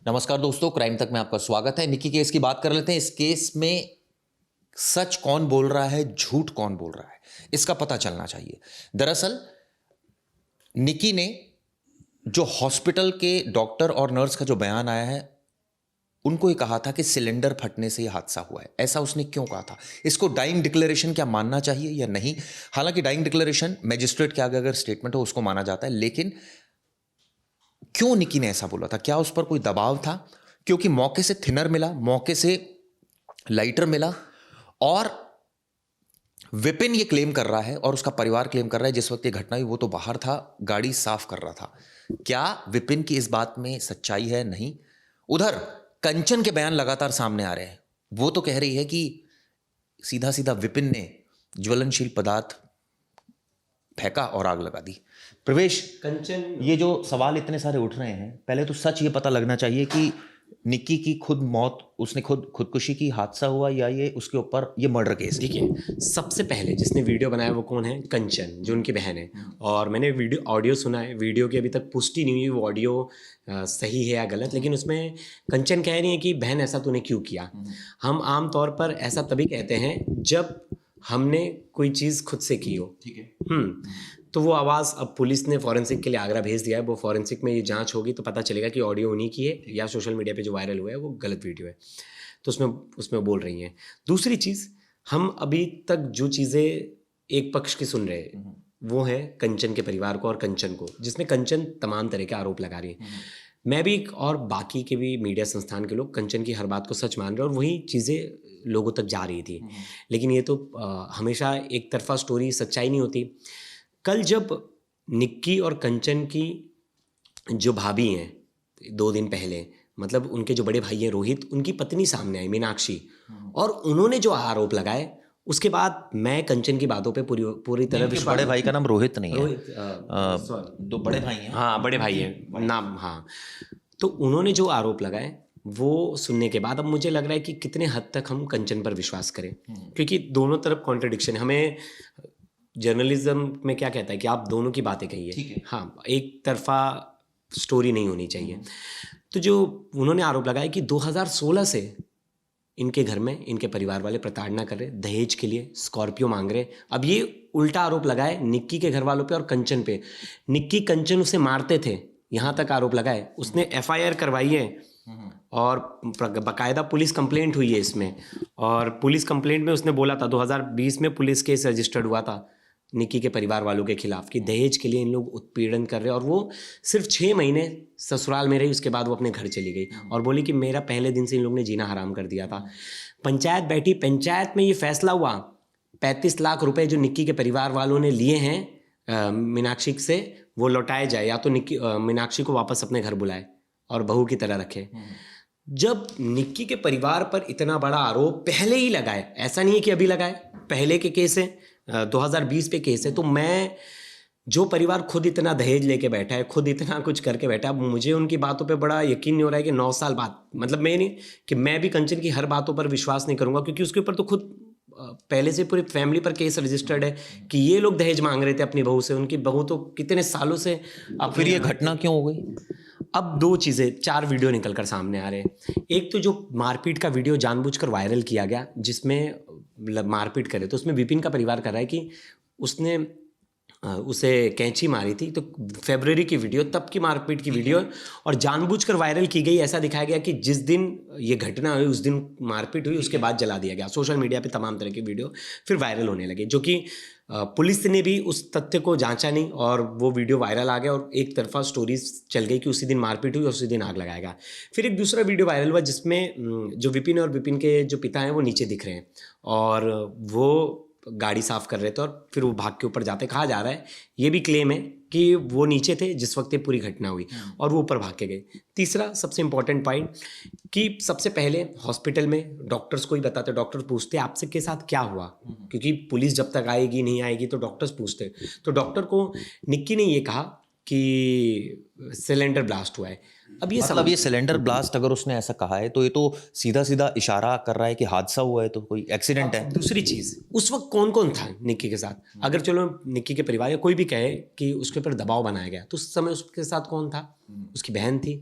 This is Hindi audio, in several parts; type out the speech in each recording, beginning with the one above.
नमस्कार दोस्तों, क्राइम तक में आपका स्वागत है। निक्की केस की बात कर लेते हैं। इस केस में सच कौन बोल रहा है, झूठ कौन बोल रहा है, इसका पता चलना चाहिए। दरअसल निक्की ने जो हॉस्पिटल के डॉक्टर और नर्स का जो बयान आया है, उनको ये कहा था कि सिलेंडर फटने से ये हादसा हुआ है। ऐसा उसने क्यों कहा था? इसको डाइंग डिक्लेरेशन क्या मानना चाहिए या नहीं? हालांकि डाइंग डिक्लेरेशन मैजिस्ट्रेट के आगे अगर स्टेटमेंट हो उसको माना जाता है, लेकिन क्यों निक्की ने ऐसा बोला था? क्या उस पर कोई दबाव था? क्योंकि मौके से थिनर मिला, मौके से लाइटर मिला, और विपिन ये क्लेम कर रहा है और उसका परिवार क्लेम कर रहा है जिस वक्त ये घटना हुई वो तो बाहर था, गाड़ी साफ कर रहा था। क्या विपिन की इस बात में सच्चाई है? नहीं। उधर कंचन के बयान लगातार सामने आ रहे हैं। वो तो कह रही है कि सीधा सीधा विपिन ने ज्वलनशील पदार्थ फेंका और आग लगा दी। प्रवेश, कंचन, ये जो सवाल इतने सारे उठ रहे हैं, पहले तो सच ये पता लगना चाहिए कि निक्की की खुद मौत, उसने खुदकुशी की, हादसा हुआ, या ये उसके ऊपर ये मर्डर केस है? देखिए, सबसे पहले जिसने वीडियो बनाया वो कौन है? कंचन, जो उनकी बहन है। और मैंने ऑडियो सुना है। वीडियो की अभी तक पुष्टि नहीं हुई वो ऑडियो सही है या गलत, लेकिन उसमें कंचन कह रही है कि बहन ऐसा तूने क्यों किया। हम आम तौर पर ऐसा तभी कहते हैं जब हमने कोई चीज़ खुद से की हो। ठीक है। तो वो आवाज़ अब पुलिस ने फॉरेंसिक के लिए आगरा भेज दिया है। वो फॉरेंसिक में ये जांच होगी तो पता चलेगा कि ऑडियो उन्हीं की है या सोशल मीडिया पे जो वायरल हुआ है वो गलत वीडियो है। तो उसमें बोल रही हैं। दूसरी चीज़, हम अभी तक जो चीज़ें एक पक्ष की सुन रहे हैं वो है कंचन के परिवार को और कंचन को, जिसमें कंचन तमाम तरह के आरोप लगा रही है। मैं भी और बाकी के भी मीडिया संस्थान के लोग कंचन की हर बात को सच मान रहे हैं और वही चीज़ें लोगों तक जा रही थी। लेकिन ये तो हमेशा एक तरफा स्टोरी सच्चाई नहीं होती। कल जब निक्की और कंचन की जो भाभी हैं, 2 दिन पहले, मतलब उनके जो बड़े भाई हैं रोहित, उनकी पत्नी सामने आई मीनाक्षी, और उन्होंने जो आरोप लगाए उसके बाद मैं कंचन की बातों पे पूरी तरह इनके बड़े भाई का नाम रोहित नहीं है। रोहित, दो बड़े भाई हैं। हाँ, बड़े भाई हैं नाम। हाँ, तो उन्होंने जो आरोप लगाए वो सुनने के बाद अब मुझे लग रहा है कि कितने हद तक हम कंचन पर विश्वास करें, क्योंकि दोनों तरफ कॉन्ट्रडिक्शन। हमें जर्नलिज्म में क्या कहता है कि आप दोनों की बातें कहिए। हाँ, एक तरफा स्टोरी नहीं होनी चाहिए। तो जो उन्होंने आरोप लगाया कि 2016 से इनके घर में इनके परिवार वाले प्रताड़ना कर रहे, दहेज के लिए स्कॉर्पियो मांग रहे। अब ये उल्टा आरोप लगाए निक्की के घर वालों पे और कंचन पे। निक्की कंचन उसे मारते थे, यहाँ तक आरोप लगाए। उसने एफआईआर करवाई है और बाकायदा पुलिस कंप्लेंट हुई है इसमें। और पुलिस कंप्लेंट में उसने बोला था 2020 में पुलिस केस रजिस्टर्ड हुआ था निक्की के परिवार वालों के खिलाफ कि दहेज के लिए इन लोग उत्पीड़न कर रहे हैं। और वो सिर्फ 6 महीने ससुराल में रही, उसके बाद वो अपने घर चली गई और बोली कि मेरा पहले दिन से इन लोग ने जीना हराम कर दिया था। पंचायत बैठी, पंचायत में ये फैसला हुआ 35 लाख रुपए जो निक्की के परिवार वालों ने लिए हैं मीनाक्षी से, वो लौटाए जाए, या तो मीनाक्षी को वापस अपने घर बुलाए और बहू की तरह रखे। जब निक्की के परिवार पर इतना बड़ा आरोप पहले ही लगाए, ऐसा नहीं है कि अभी लगाए, पहले के केस है, 2020 पे केस है, तो मैं, जो परिवार खुद इतना दहेज लेके बैठा है, खुद इतना कुछ करके बैठा है, मुझे उनकी बातों पे बड़ा यकीन नहीं हो रहा है कि 9 साल बाद, मतलब मैं नहीं कि मैं भी कंचन की हर बातों पर विश्वास नहीं करूंगा, क्योंकि उसके ऊपर तो खुद पहले से पूरी फैमिली पर केस रजिस्टर्ड है कि ये लोग दहेज मांग रहे थे अपनी बहू से। उनकी बहू तो कितने सालों से। अब फिर ये घटना क्यों हो गई? अब 2 चीज़ें, 4 वीडियो निकल कर सामने आ रहे हैं। एक तो जो मारपीट का वीडियो जानबूझकर वायरल किया गया जिसमें मारपीट करे, तो उसमें विपिन का परिवार कर रहा है कि उसने उसे कैंची मारी थी। तो फरवरी की वीडियो, तब की मारपीट की वीडियो, और जानबूझकर वायरल की गई। ऐसा दिखाया गया कि जिस दिन ये घटना हुई उस दिन मारपीट हुई, उसके बाद जला दिया गया। सोशल मीडिया पे तमाम तरह की वीडियो फिर वायरल होने लगे, जो कि पुलिस ने भी उस तथ्य को जांचा नहीं और वो वीडियो वायरल आ गया और एक तरफा स्टोरीज चल गई कि उसी दिन मारपीट हुई और उसी दिन आग लगाएगा। फिर एक दूसरा वीडियो वायरल हुआ जिसमें जो विपिन और विपिन के जो पिता हैं वो नीचे दिख रहे हैं और वो गाड़ी साफ कर रहे थे, और फिर वो भाग के ऊपर जाते। कहा जा रहा है, ये भी क्लेम है कि वो नीचे थे जिस वक्त ये पूरी घटना हुई और वो ऊपर भाग के गए। तीसरा सबसे इंपॉर्टेंट पॉइंट कि सबसे पहले हॉस्पिटल में डॉक्टर्स को ही बताते, डॉक्टर्स पूछते आपसे के साथ क्या हुआ, क्योंकि पुलिस जब तक आएगी नहीं आएगी तो डॉक्टर्स पूछते। तो डॉक्टर को निक्की ने ये कहा कि सिलेंडर ब्लास्ट हुआ है। अब ये मतलब ये सिलेंडर ब्लास्ट अगर उसने ऐसा कहा है तो ये तो सीधा सीधा इशारा कर रहा है कि हादसा हुआ है, तो कोई एक्सीडेंट है। दूसरी चीज, उस वक्त कौन कौन था निक्की के साथ? अगर चलो निक्की के परिवार या कोई भी कहे कि उसके ऊपर दबाव बनाया गया, तो उस समय उसके साथ कौन था? उसकी बहन थी,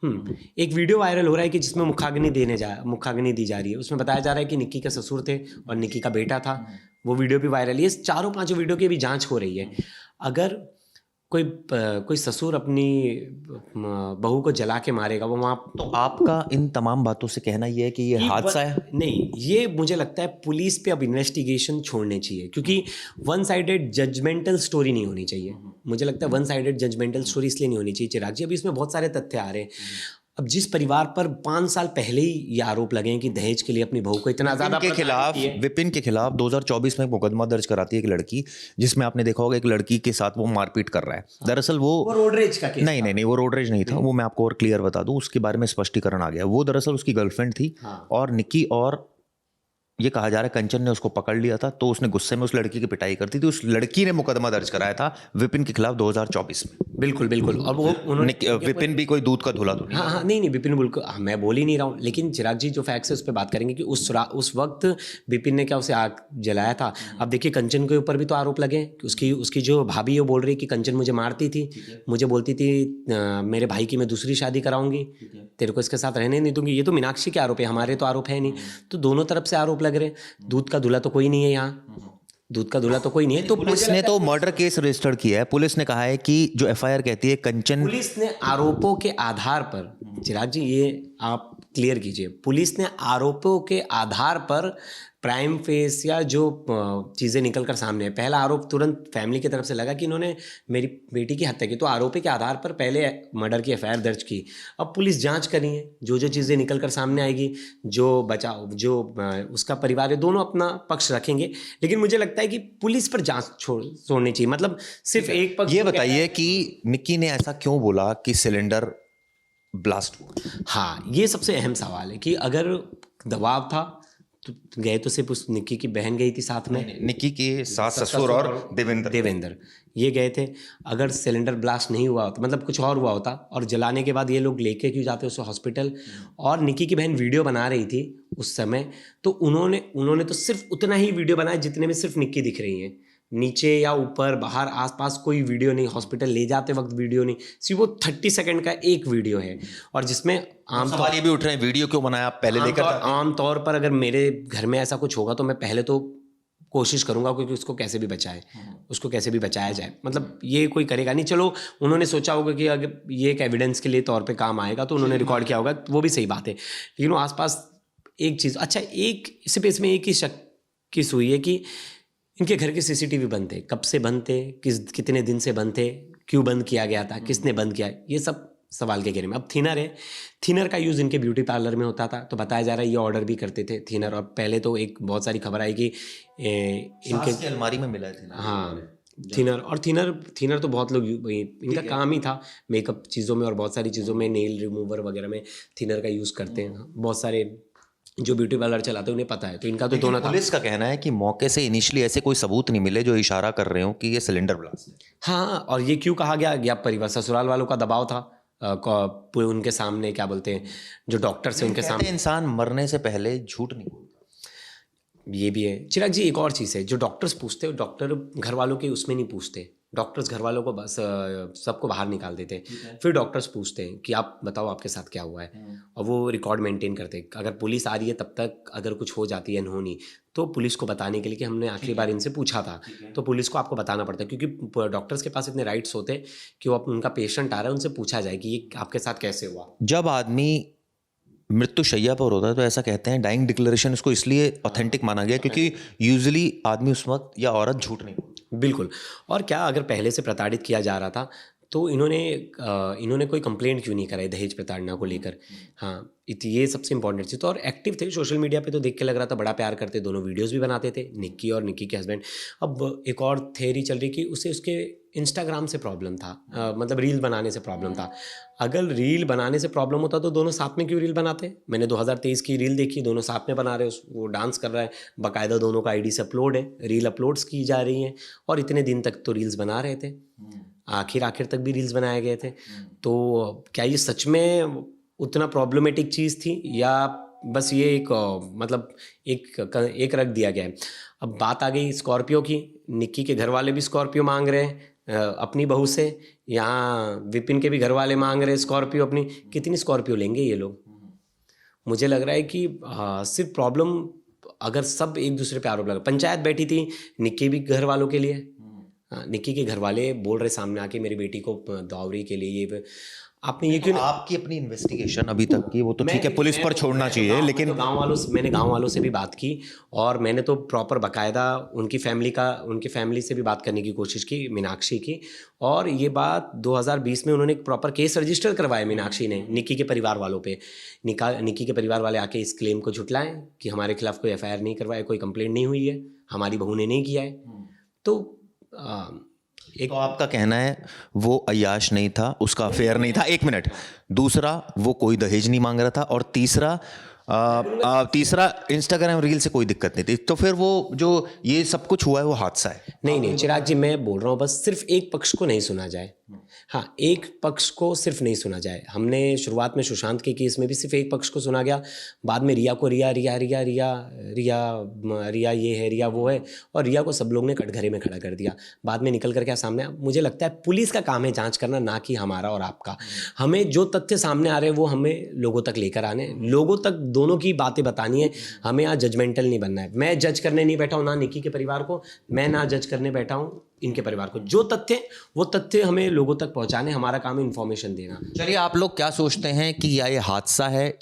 एक वीडियो वायरल हो रहा है कि जिसमें मुखाग्नि दी जा रही है। उसमें बताया जा रहा है कि निक्की के ससुर थे और निक्की का बेटा था। वो वीडियो भी वायरल है। ये चारों पांचों वीडियो की भी जांच हो रही है। अगर कोई ससुर अपनी बहू को जला के मारेगा, वो वहाँ तो आपका इन तमाम बातों से कहना यह है कि ये हादसा है? नहीं, ये मुझे लगता है पुलिस पे अब इन्वेस्टिगेशन छोड़ने चाहिए, क्योंकि वन साइडेड जजमेंटल स्टोरी नहीं होनी चाहिए। मुझे लगता है वन साइडेड जजमेंटल स्टोरी इसलिए नहीं होनी चाहिए चिराग जी। अभी इसमें बहुत सारे तथ्य आ रहे हैं। अब जिस परिवार पर 5 साल पहले ही ये आरोप लगे हैं कि दहेज के लिए अपनी बहू को इतना ज्यादा विपिन के खिलाफ 2024 में मुकदमा दर्ज कराती है एक लड़की, जिसमें आपने देखा होगा एक लड़की के साथ वो मारपीट कर रहा है। दरअसल वो रोड रेज का केस नहीं, वो रोड रेज नहीं था। वो मैं आपको और क्लियर बता दूं, उसके बारे में स्पष्टीकरण आ गया। वो दरअसल उसकी गर्लफ्रेंड थी और निक्की, और ये कहा जा रहा है कंचन ने उसको पकड़ लिया था, तो उसने गुस्से में उस लड़की की पिटाई करती थी। उस लड़की ने मुकदमा दर्ज कराया था विपिन के खिलाफ 2024 में। बिल्कुल। और वो विपिन भी कोई दूध का धुला तो नहीं। हाँ, नहीं, विपिन बिल्कुल, मैं बोल ही नहीं रहा हूँ। लेकिन चिराग जी जो फैक्ट्स है उस पर बात करेंगे कि उस वक्त विपिन ने क्या उसे आग जलाया था। अब देखिए कंचन के ऊपर भी तो आरोप लगे कि उसकी जो भाभी है वो बोल रही कि कंचन मुझे मारती थी, मुझे बोलती थी मेरे भाई की मैं दूसरी शादी कराऊंगी, तेरे को इसके साथ रहने नहीं दूंगी। ये तो मीनाक्षी के आरोप है, हमारे तो आरोप है नहीं। तो दोनों तरफ से आरोप लग रहे। दूध का धुला तो कोई नहीं है यहाँ, दूध का दूल्हा तो कोई नहीं है। तो पुलिस ने तो मर्डर केस रजिस्टर्ड किया है। पुलिस ने कहा है कि जो एफआईआर कहती है कंचन, पुलिस ने आरोपों के आधार पर, चिराग जी ये आप क्लियर कीजिए, पुलिस ने आरोपों के आधार पर प्राइम फेस या जो चीज़ें निकल कर सामने है, पहला आरोप तुरंत फैमिली की तरफ से लगा कि इन्होंने मेरी बेटी की हत्या की, तो आरोपी के आधार पर पहले मर्डर की एफआईआर दर्ज की। अब पुलिस जांच कर रही है, जो चीज़ें निकल कर सामने आएगी, जो उसका परिवार है, दोनों अपना पक्ष रखेंगे। लेकिन मुझे लगता है कि पुलिस पर जांच छोड़नी चाहिए। मतलब सिर्फ एक पक्ष। ये बताइए कि निक्की ने ऐसा क्यों बोला कि सिलेंडर ब्लास्ट हुआ? हाँ, ये सबसे अहम सवाल है कि अगर दबाव था तो गए तो सिर्फ उस निक्की की बहन गई थी साथ में, निक्की के सास ससुर और देवेंद्र ये गए थे। अगर सिलेंडर ब्लास्ट नहीं हुआ होता, मतलब कुछ और हुआ होता, और जलाने के बाद ये लोग लेके क्यों जाते उसे हॉस्पिटल, और निक्की की बहन वीडियो बना रही थी उस समय, तो उन्होंने तो सिर्फ उतना ही वीडियो बनाया जितने में सिर्फ निक्की दिख रही है। नीचे या ऊपर बाहर आसपास कोई वीडियो नहीं, हॉस्पिटल ले जाते वक्त वीडियो नहीं, सिर्फ वो 30 सेकंड का एक वीडियो है। और जिसमें सवाल ये भी उठ रहे हैं वीडियो क्यों बनाया आप पहले लेकर? आमतौर पर अगर मेरे घर में ऐसा कुछ होगा तो मैं पहले तो कोशिश करूंगा क्योंकि उसको कैसे भी बचाया जाए। मतलब ये कोई करेगा नहीं। चलो उन्होंने सोचा होगा कि अगर ये एक एविडेंस के लिए तौर पे काम आएगा तो उन्होंने रिकॉर्ड किया होगा, वो भी सही बात है। लेकिन वो आसपास एक चीज़, अच्छा एक सिर्फ इसमें एक ही शक किस हुई है कि इनके घर के सीसीटीवी बंद थे। कब से बंद थे, कितने दिन से बंद थे, क्यों बंद किया गया था, किसने बंद किया, ये सब सवाल के घेरे में। अब थिनर है, थिनर का यूज़ इनके ब्यूटी पार्लर में होता था, तो बताया जा रहा है ये ऑर्डर भी करते थे थिनर। और पहले तो एक बहुत सारी खबर आई कि इनके अलमारी में मिला है। हाँ, थिनर। और थिनर तो बहुत लोग, इनका काम ही था मेकअप चीज़ों में और बहुत सारी चीज़ों में, नेल रिमूवर वगैरह में थिनर का यूज़ करते हैं बहुत सारे जो ब्यूटी पार्लर चलाते हैं, उन्हें पता है। तो इनका तो दोनों था। पुलिस का कहना है कि मौके से इनिशियली ऐसे कोई सबूत नहीं मिले जो इशारा कर रहे हो कि ये सिलेंडर ब्लास्ट है। हाँ, और ये क्यों कहा गया, या परिवार ससुराल वालों का दबाव था उनके सामने, क्या बोलते हैं, जो डॉक्टर से उनके सामने। इंसान मरने से पहले झूठ नहीं बोलता, ये भी है। चिराग जी एक और चीज़ है, जो डॉक्टर्स पूछते हैं, डॉक्टर घर वालों के उसमें नहीं पूछते। डॉक्टर्स घर वालों को बस सबको बाहर निकाल देते हैं, फिर डॉक्टर्स पूछते हैं कि आप बताओ आपके साथ क्या हुआ है, और वो रिकॉर्ड मेंटेन करते हैं। अगर पुलिस आ रही है तब तक अगर कुछ हो जाती है अनहोनी, तो पुलिस को बताने के लिए कि हमने आखिरी बार इनसे पूछा था, तो पुलिस को आपको बताना पड़ता है, क्योंकि डॉक्टर्स के पास इतने राइट्स होते हैं कि वो उनका पेशेंट आ रहा है, उनसे पूछा जाए कि ये आपके साथ कैसे हुआ। जब आदमी मृत्यु शैया पर होता है तो ऐसा कहते हैं डाइंग डिक्लेरेशन इसको इसलिए ऑथेंटिक माना गया क्योंकि यूजुअली आदमी उस वक्त या औरत झूठ नहीं बोलती। बिल्कुल। और क्या अगर पहले से प्रताड़ित किया जा रहा था तो इन्होंने कोई कंप्लेंट क्यों नहीं कराई दहेज प्रताड़ना को लेकर। हाँ, ये सबसे इंपॉर्टेंट चीज़। तो और एक्टिव थे सोशल मीडिया पे, तो देख के लग रहा था बड़ा प्यार करते, दोनों वीडियोस भी बनाते थे, निक्की और निक्की के हस्बैंड। अब एक और थ्योरी चल रही कि उसके इंस्टाग्राम से प्रॉब्लम था, मतलब रील बनाने से प्रॉब्लम था। अगर रील बनाने से प्रॉब्लम होता तो दोनों साथ में क्यों रील बनाते। मैंने 2023 की रील देखी, दोनों साथ में बना रहे, वो डांस कर रहा है, बाकायदा दोनों का आईडी से अपलोड है, रील अपलोड्स की जा रही हैं, और इतने दिन तक तो रील्स बना रहे थे, आखिर तक भी रील्स बनाए गए थे। तो क्या ये सच में उतना प्रॉब्लमेटिक चीज़ थी, या बस ये एक मतलब एक रख दिया गया है। अब बात आ गई स्कॉर्पियो की, निक्की के घर वाले भी स्कॉर्पियो मांग रहे हैं, अपनी बहू से, यहाँ विपिन के भी घर वाले मांग रहे स्कॉर्पियो अपनी, कितनी स्कॉर्पियो लेंगे ये लोग? मुझे लग रहा है कि सिर्फ प्रॉब्लम अगर सब एक दूसरे पे आरोप लगा, पंचायत बैठी थी निक्की भी घर वालों के लिए, निक्की के घर वाले बोल रहे सामने आके मेरी बेटी को दौरी के लिए ये आपने ये क्यों आपकी अपनी इन्वेस्टिगेशन अभी तक की वो तो ठीक है, पुलिस पर छोड़ना चाहिए, लेकिन मैंने गांव वालों से भी बात की और मैंने तो प्रॉपर बकायदा उनकी फैमिली से भी बात करने की कोशिश की, मीनाक्षी की, और ये बात 2020 में उन्होंने एक प्रॉपर केस रजिस्टर करवाया मीनाक्षी ने निक्की के परिवार वालों पे। निक्की के परिवार वाले आके इस क्लेम को झुटलाएं कि हमारे खिलाफ कोई FIR नहीं करवाया, कोई कंप्लेंट नहीं हुई है, हमारी बहू ने नहीं किया है। तो एक तो आपका कहना है वो अय्याश नहीं था, उसका अफेयर नहीं था, 1 मिनट, दूसरा वो कोई दहेज नहीं मांग रहा था, और तीसरा इंस्टाग्राम रील से कोई दिक्कत नहीं थी, तो फिर वो जो ये सब कुछ हुआ है वो हादसा है। नहीं चिराग जी, मैं बोल रहा हूँ बस सिर्फ एक पक्ष को नहीं सुना जाए। हाँ, एक पक्ष को सिर्फ नहीं सुना जाए। हमने शुरुआत में सुशांत के केस में भी सिर्फ एक पक्ष को सुना गया, बाद में रिया को रिया ये है, रिया वो है, और रिया को सब लोग ने कटघरे में खड़ा कर दिया। बाद में निकल कर क्या सामने आया? मुझे लगता है पुलिस का काम है जांच करना, ना कि हमारा और आपका। हमें जो तथ्य सामने आ रहे हैं वो हमें लोगों तक लेकर आने, लोगों तक दोनों की बातें बतानी है। हमें यहाँ जजमेंटल नहीं बनना है। मैं जज करने नहीं बैठा हूँ ना निक्की के परिवार को, मैं ना जज करने बैठा हूँ इनके परिवार को। जो तथ्य वो तथ्य हमें लोगों तक पहुंचाने, हमारा काम है इन्फॉर्मेशन देना। चलिए, आप लोग क्या सोचते हैं कि या ये हादसा है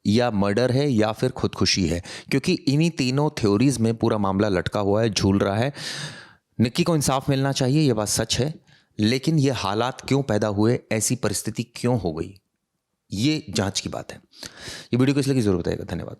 या मर्डर है या फिर खुदकुशी है? क्योंकि इन्हीं तीनों थ्योरीज में पूरा मामला लटका हुआ है, झूल रहा है। निक्की को इंसाफ मिलना चाहिए, ये बात सच है, लेकिन ये हालात क्यों पैदा हुए, ऐसी परिस्थिति क्यों हो गई, ये जांच की बात है। ये वीडियो को इसलिए की जरूरत है। धन्यवाद।